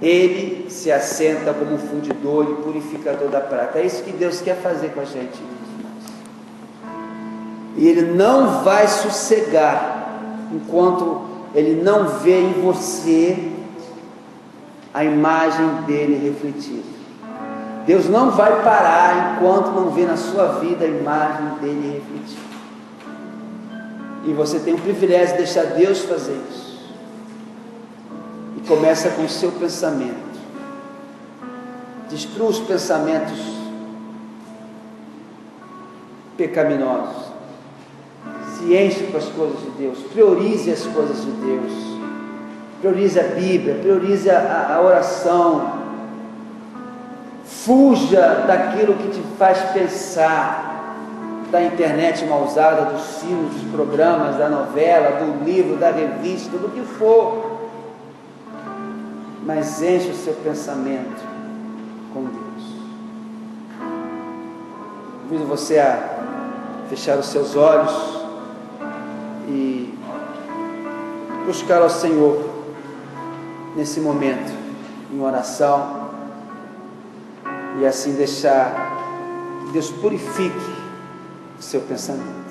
Ele se assenta como um fundidor e purificador da prata. É isso que Deus quer fazer com a gente. E Ele não vai sossegar enquanto Ele não vê em você a imagem dele refletida. Deus não vai parar enquanto não vê na sua vida a imagem dele refletida. E você tem o privilégio de deixar Deus fazer isso. E começa com o seu pensamento. Destrua os pensamentos pecaminosos. Se enche com as coisas de Deus. Priorize as coisas de Deus. Priorize a Bíblia. Priorize a oração. Fuja daquilo que te faz pensar, da internet mal usada, dos filmes, dos programas, da novela, do livro, da revista, do que for. Mas enche o seu pensamento com Deus. Convido você a fechar os seus olhos e buscar ao Senhor nesse momento, em oração, e assim deixar que Deus purifique o seu pensamento.